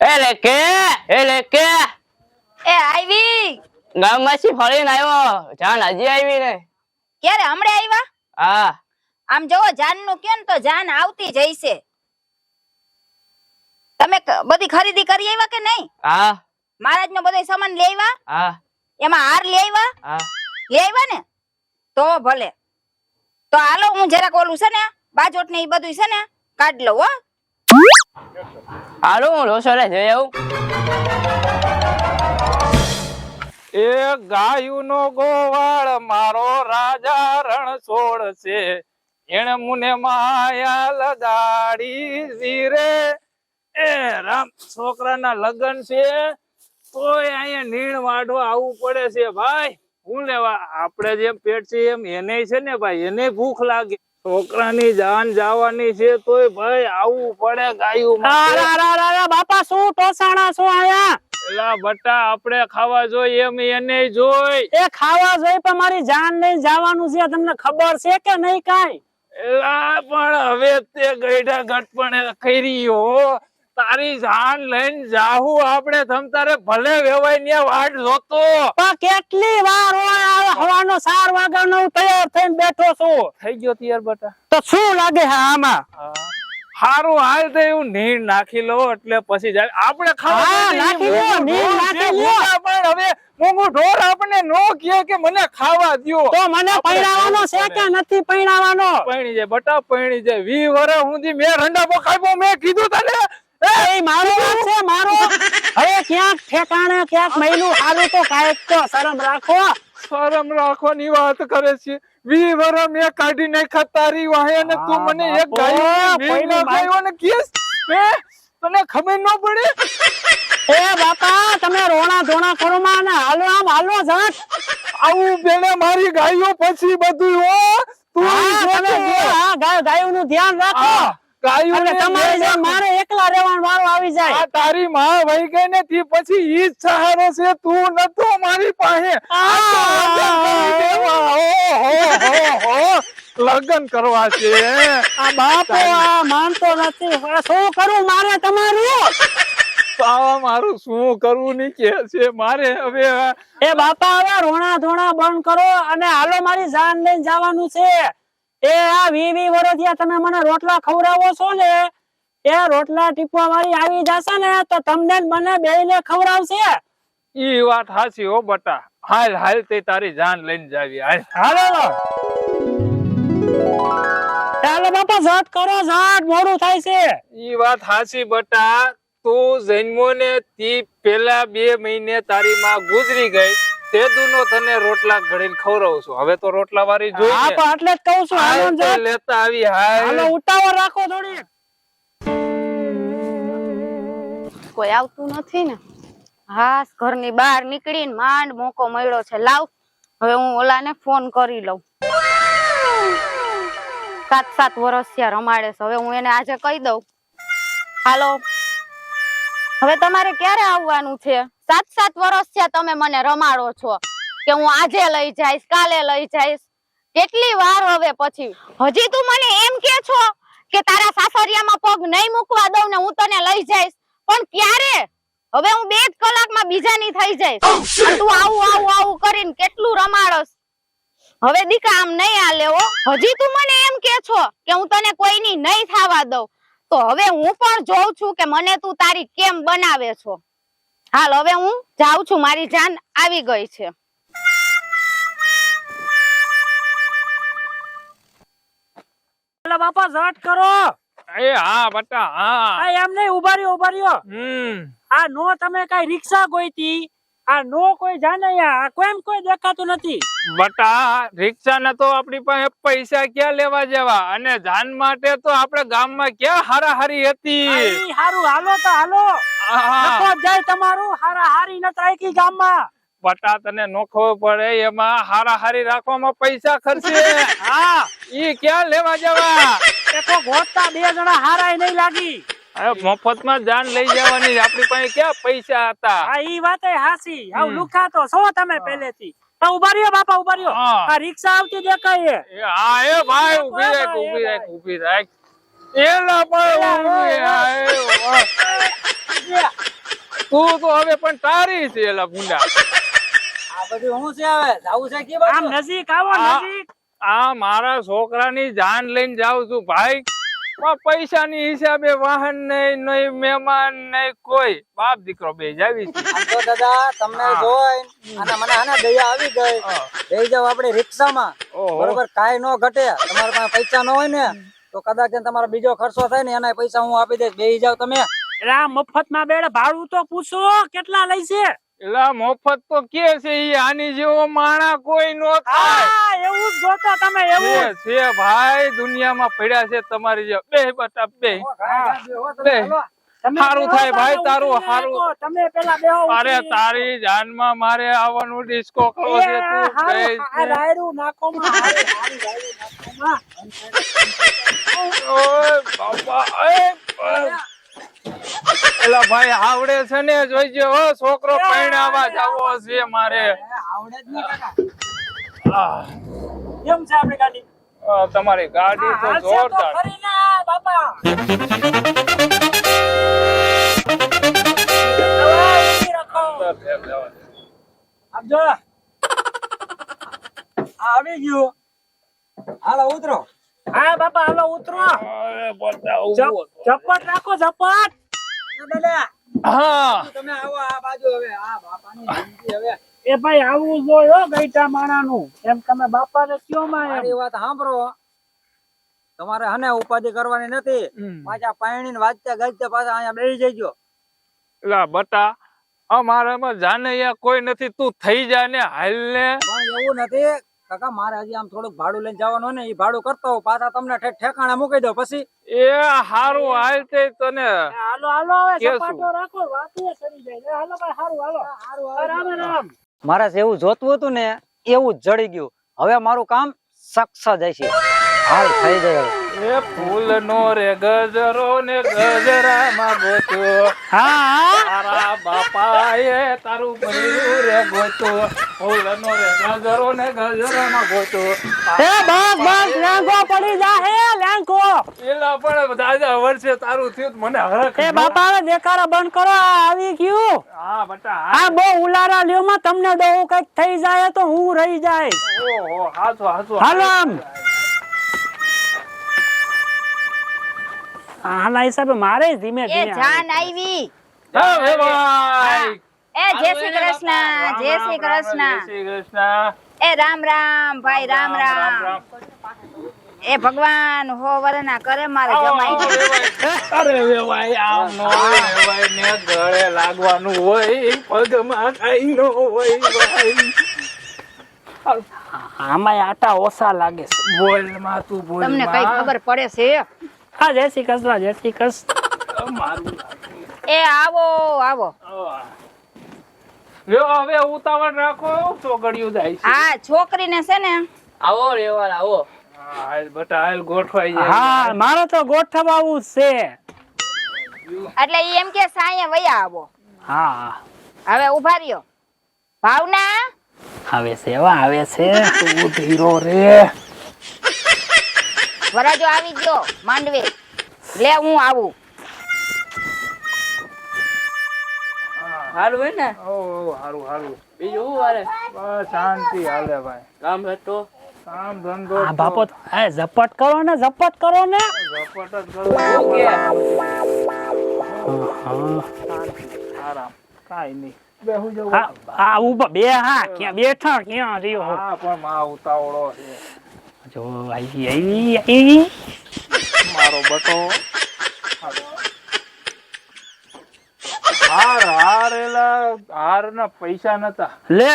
એટલે કે એ આવી ગામમાંથી ફરીને આવ્યો. જાન હજી આવી ને? ક્યારે હમણે આવ્યા? હા. આમ જોવો જાન નું કેમ તો જાન આવતી જઈશે. તમે બધી ખરીદી કરી આવ્યા કે નહીં? હા. મહારાજ નો બધો સામાન લઈ આવ્યા? હા. એમાં હાર લઈ આવ્યા? હા. લઈ આવ્યા ને? તો ભલે. તો હાલો હું જરાક ઓલું છે ને બાજોટ ને એ બધું છે ને કાઢ લઉં હો. હાલો હું રોસડે જઈ આવું. એ ગાયુનો ગોવાળ મારો રાજા રણ છોડશે, એને મુને માયા લગાડી વીરે. એ રામ, છોકરાના લગન છે તોય અહીંયા નીણ વાઢવા આવવું પડે છે ભાઈ. હું લેવા આપણે જેમ પેટ છે એમ એને છે ને ભાઈ, એને ભૂખ લાગે. છોકરાની જાન જવાની છે તોય ભાઈ આવવું પડે ગાયું. બાપા શું ટોસાણા છો આયા? એલા બટા, આપણે ખાવા જોઈએ એમ એને જોઈ. એ ખાવા જોઈ પણ મારી જાન લઈને જવાનું છે, તમને ખબર છે કે નહીં કાઈ? એલા પણ હવે તે ગઈઢા ગટપણે કર્યો. તારી જાન લઈને જાહું આપણે, તમ તારે ભલે વેવાય ને વાટ જોતો. પણ કેટલી વાર હોય હવાનો 4 વાગ્યાનો હું તૈયાર થઈને બેઠો છું. થઈ ગયો તૈયાર બટા? તો શું લાગે છે આમાં? હારું હાલ તો એવું નીણ નાખી લો એટલે પછી જાય આપણે ખાવા. હા, નાખી લો, નીણ નાખી લો. પણ હવે મોંઘું ઢોર આપણે નો કહે કે મને ખાવા દ્યો. તો મને પૈણાવાનો છે કે નથી પૈણાવાનો? પૈણી જાય બટા, પૈણી જાય. 20 વર્ષ સુધી મેં રંડા પકાવ્યો, મેં કીધું તને. એ મારો વાત છે, મારો. હવે ક્યાંક ઠેકાણે ક્યાંક મૈલું હાલું તો કાંઈક તો શરમ રાખો. શરમ રાખવાની વાત કરે છે. 20 વર્ષ મેં કાઢી નાખ્યા તારી વાહે ને તું મને એક ગાયું ને કેસ તને ખબર ન પડે? એ બાપા, તમે રોણા ધોણા કરો માં ને હાલો આમ હાલો જાત. આવું બેને મારી ગાયો પછી બધું હો. તું ગાયો નું ધ્યાન રાખો. ગાયું તમારે જેમ મારે એકલા રહેવાનો વારો આવી જાય. તારી માં વહી ગઈ ને તી પછી ઈ જ સહારો છે. તું નતો મારી પાસે. લગન કરવા છે. આ બાપો આ માનતો નથી. શું કરું મારે તમારું? મારું શું કરવું ની કે છે મારે હવે. એ બાપા, હવે રોણા ધોણા બંધ કરો અને હાલો મારી જાન લઈને જવાનું છે. એ આ 20 વર્ષ થયા તમે મને રોટલા ખવડાવો છો ને, એ રોટલા ટીપવા વાળી આવી જશે ને તો તમને મને બેયને ખવડાવશે. ઈ વાત હાચી હો બટા. હાલ હાલ તે તારી જાન લઈને જાવી. હાલો ચાલો બાપા, ઝટ કરો, ઝટ મોડું થાય છે. ઈ વાત હાચી બટા. તું જન્મો ને તી પેલા 2 મહિને તારી માં ગુજરી ગઈ. તે દુનો તને રોટલા ઘડીને ખવડાવું છું. હવે તો રોટલા વાળી જોઈ. હા, પણ એટલે જ કહું છું. હાલો ઝટ લેતા આવી. હાલો ઉતાવળ રાખો થોડી. કોઈ આવતું નથી ને. હા, ઘરની બહાર નીકળીને માંડ મોકો મળ્યો છે. લાવ હવે હું ઓલાને ફોન કરી લઉં. 7 વર્ષ થયા રમાડે છે. હવે હું એને આજે કહી દઉં. હાલો, હવે તમારે ક્યારે આવવાનું છે? 7 વર્ષ થયા તમે મને રમાડો છો કે હું આજે લઈ જઈશ, કાલે લઈ જઈશ. કેટલી વાર હવે પછી? હજી તું મને એમ કે છો કે તારા સાસરિયામાં પગ નહીં મૂકવા દઉં ને હું તને લઈ જઈશ. પણ ક્યારે? હવે હું 2 કલાકમાં બીજાની થઈ જઈશ. તું આવું કરીને કેટલું રમાડસ. હવે દીકા આમ નહીં હાલે હો. હજી તું મને એમ કે છો કે હું તને કોઈની નહીં થવા દઉં. તો હવે હું પણ જોઉં છું કે મને તું તારી કેમ બનાવે છો. હાલ હવે હું જાઉં છું, મારી જાન આવી ગઈ છે. ચાલો બાપા, ઝટ કરો. એ હા બટા, હા. એમ નહીં, ઉભા રહ્યો. આ નો તમે કઈ રિક્ષા ગોઈતી, આ નો કોઈ જાને, આ કોઈ દેખાતું નથી. બટા, રિક્ષા ને તો આપણી પાસે પૈસા ક્યાં લેવા જેવા, અને જાન માટે તો આપણે ગામમાં ક્યાં હારાહારી હતી. હારું હાલો તો હાલો. નખો જાય તમારું. હારાહારી ન ત્રાઈકી ગામમાં. બટા, તને નો ખબર પડે એમાં હારાહારી રાખવામાં પૈસા ખર્ચે. હા, ઈ ક્યાં લેવા જવા? એકો ગોતતા 2 જણા હારાય નહીં લાગી. મફતમાં જાન લઈ જવાની આપણી પાસે ક્યાં પૈસા હતા? હા, ઈ વાતે હાસી. આવ લુખા તો છો તમે પહેલેથી. તો ઉભા રહ્યો બાપા, ઉભા રહ્યો. આ રિક્ષા આવતી દેખાય. હા એ ભાઈ, ઊભી રાખ. એલા ભાઈ, તું તો હવે પણ તારી છે એલા ગુંડા. આ બધું હું છે હવે જાવું છે કે આમ બાજુ નજીક આવો આ- નજીક. આ મારા છોકરાની જાન લઈને જાઉં છું ભાઈ. પણ પૈસાની હિસાબે વાહન નહીં, નહીં મહેમાન નહીં, કોઈ બાપ દીકરો બે જાવી છે. આમ તો દાદા તમને હા. જોઈ અને મને આને દયા આવી ગઈ બેહી જાવ આપણે રિક્ષામાં ઓહો. બરોબર કાંઈ નો ઘટે તમારા પાસે પૈસા ન હોય ને તો કદાચ તમારો બીજો ખર્ચો થાય ને એના પૈસા હું આપી દઈશ બેહી જાવ તમે એટલે આ મફતમાં બેડે ભાડું તો પૂછો કેટલા લઈ છે? એલા મફત તો કે છે ઈ આની જેવો માણા કોઈ નો થાય. હા એવું જ ગોતો તમે એવું જ. છે ભાઈ દુનિયામાં પડ્યા છે તમારી જે બે બટા બે. બે. તમે સારું બેહો થાય ભાઈ, તમે તારું ઉતરીને સારું. આવો. તમે પેલા બેહો અરે ઉતરીને. તારી જાનમાં મારે આવવાનું ડિસ્કો કરવો છે એ તું હારું, બેસ આ ને. રાયડું નાખોમાં, હારું, હારું રાયડું નાખોમાં. ઓય બાપા ઓય. એલા ભાઈ આવડે છે ને જોઈજો હો છોકરો પરણાવા જાવો છે મારે. આવડે જ નહીં કાકા આહ, કેમ છે આપણી ગાડી? તમારી ગાડી તો હાલશે તો જોરદાર. ખરી ને, બાપા. દવા ઊભી રાખો. આમ જો. આવી ગયું હાલો ઉતરો હા બાપા હાલો ઉતરો. અરે બધા ઊભો. ઝપટ રાખો ઝપટ. દાદા હા તમે આવો આ બાજુ હવે આ બાપાની જિંદગી હવે એ ભાઈ આવું જોઈએ હો ગઈટા માણાનું. એમ તમે બાપાને કયો માં એમ. મારી વાત સાંભળો તમારે હને ઉપાધિ કરવાની નથી પાછા પાણીને વાંચતા ગાજતા પાછા અહીંયા બેસી જજો એલા બટા અમારામાં જાનૈયા કોઈ નથી, તું થઈ જા ને હાલ ને. પણ એવું નથી કાકા મારે હજી આમ થોડુંક ભાડું લઈને જવાનું હોય ને એ ભાડું કરતો હોઉં પાછા તમને ઠેકાણે મૂકી દો પછી એ હારું હાલ તે તને હાલો હાલો હવે કે શું? સપાટો રાખો વાતું સરી જાય. એ હાલો ભાઈ હારું હાલો. રામ રામ. મારે જેવું જોતું હતું ને એવું જ જડી ગયું હવે મારું કામ સક્સેસ જાય છે હાલ થઈ જાય હવે એ ફૂલ નો રે ગજરો ને ગજરામાં ગોતો હા તારા બાપાએ તારું ભર્યું રે ગોતો. ફૂલ નો રે ગજરો ને ગજરામાં ગોતો. એ બસ લેંગો પડી જા હે લેંગો. એલા પણ દાદા વર્ષે તારું થયું તો મને હરખ એ બાપા હવે દેખાડા બંધ કરો. આ આવી ગયું. હા બટા આ બહુ ઉલારા લ્યો માં તમને દો કઈક થઈ જાય તો હું રહી જાય. ઓહો હાચો હાચો. હાલો આમ. આના હિસાબે મારે ધીમે એ ધીમે જાન આવી. હા હે ભાઈ. એ જય શ્રી કૃષ્ણ, જય શ્રી જય કૃષ્ણ. શ્રી કૃષ્ણ. એ રામ રામ ભાઈ રામ રામ. એ ભગવાન હો વરના કરે મારે જમાઈ. અરે વેવાય આમ નો વેવાય ને ગળે લાગવાનું હોય પગમાં કઈ નો હોય ભાઈ. આમાં આટા ઓછા લાગે છે. બોલ માં તું બોલ તમને કઈ ખબર પડે છે? હા જય શ્રી કૃષ્ણ જય શ્રી કૃષ્ણ. મારું એ આવો આવો. લ્યો હવે ઉતાવળ રાખો ચોગડિયું જાય છે. હા છોકરીને છે ને આવો રેવાળ આવો. હા હાલ બટા હાલ ગોઠવાઈ જાય. હા મારે તો ગોઠવાવું છે. એટલે ઈ એમ કે સાયે વયા આવો. હા હવે ઉભા રહ્યો. ભાવના આવે છે એવા આવે છે. તું ધીરો રે. વરાજો આવી ગયો માંડવે. લે હું આવું. હારું હોય ને? ઓ હારું હારું. બીજું શું હાલે? બસ શાંતિ હાલે ભાઈ. કામ હતો? કામ ધંધો આ બાપો ઝપટ કરો ને ઝપટ કરો ને. ઝપટ જ કરવું કે? આરામ કાઈ નહીં. બેહું જવું. હા આ ઉભા બે હા ક્યાં બેઠા ક્યાં રહ્યો. હા પણ માં ઉતાવળો છે જો આવી મારો બટો. હાર હાર એલા હાર ના પૈસા નતા. લે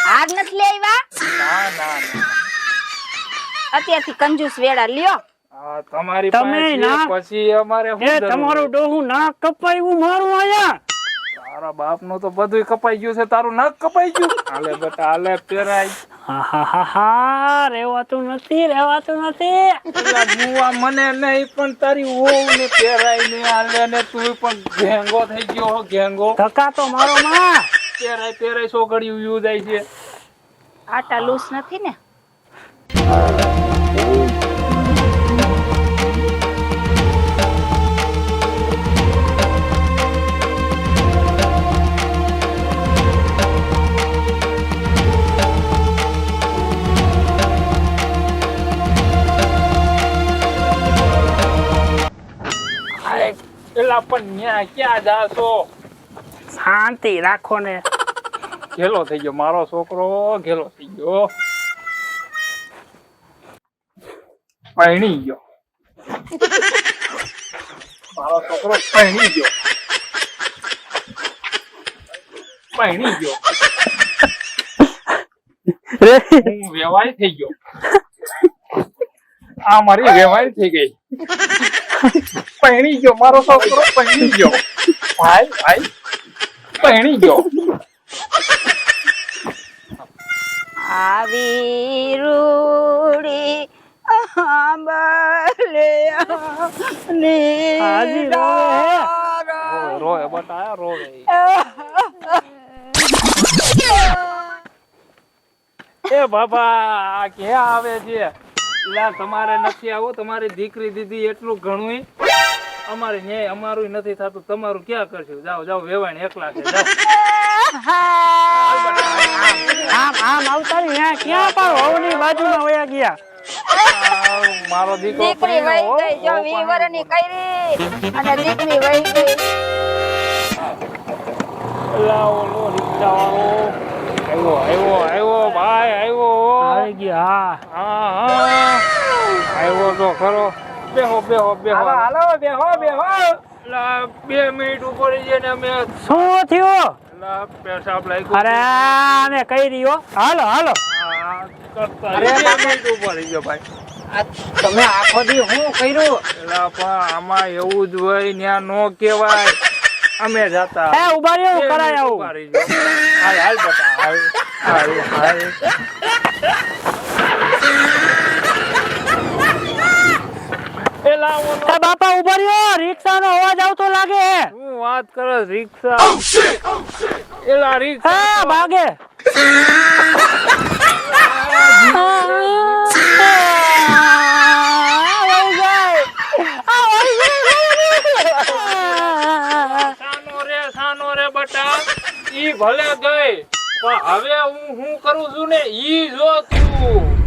હાર નથી લે આવ્યા. ના ના ના. અત્યારથી કંજૂસ વેડા લ્યો. હા તમારી તમે પાસે ના- છે, પછી અમારે શું એ જરૂર? તમારું ડોહું નાક કપાયું મારું આયા. તારા બાપ નું તો બધું કપાઈ ગયું છે, તારું નાક કપાઈ ગયું. હાલે બેટા હાલે પેરાય. હા રેવાતું નથી. પેલા મુવા મને નહીં પણ તારી વહુ ને પેરાય ને હાલે ને તું પણ ઘેંગો થઈ ગયો હો ઘેંગો. ધક્કા તો મારો માં. પેરાય છોકરીયું યુ જાય છે. આટા લૂસ નથી ને? એલા પણ ન્યા ક્યાં જાશો? શાંતિ રાખો ને. ઘેલો થઈ ગયો મારો છોકરો, ઘેલો થઈ ગયો, પરણી ગયો મારો છોકરો, પરણી ગયો, પરણી ગયો. હું વેવાય થઈ ગયો. આ મારી વેવાય થઈ ગઈ. પરણી ગયો મારો છોકરો, પરણી ગયો. ભાઈ ભાઈ પરણી ગયો. આવી રૂડી આંબલે હાજી રોવે બટા રોવે. એ બાબા ક્યાં આવે છે? લા તમારે નથી આવું, તમારી દીકરી દીદી એટલું ઘણું અમારે ન્યાય અમારું નથી થતું, તમારું ક્યાં કરશું? જાઓ જાઓ વેવાણ એકલા છે જાઓ. આમ આવતા રહ્યા ક્યાં પણ હોવની બાજુમાં વયા ગયા. મારો દીકરો દીકરી વહી ગઈ જો 20 વર્ષની કરી અને દીકરી વહી ગઈ. ઓલો રિક્ષાવાળો આવ્યો ભાઈ આવ્યો. આવી ગયા. હા આવ્યો તો ખરો. બેહો હાલો બેહો. 2 મિનિટ ઉપર જઈએ ને અમે શું થયું? પેશાબ લાગ્યો. અરે અમે કઈ રહ્યો. હાલો કરતા અરે 2 મિનિટ ઉપર ગયો ભાઈ. તમે આખો દી શું કર્યું? એલા પણ આમાં એવું જ હોય, ન્યા નો કહેવાય. અમે જાતા એ ઉભા રહ્યો કરાય આવું. હાલ બતા હાલ. એલા ઓલો એ બાપા ઉભા રહ્યો, રિક્ષાનો અવાજ આવતો લાગે. શું વાત કરે રિક્ષા? એલા રિક્ષા હા ભાગે. સાનો રે બટા, ઈ ભલે ગઈ પણ હવે હું કરું છું ને ઈ જો તું.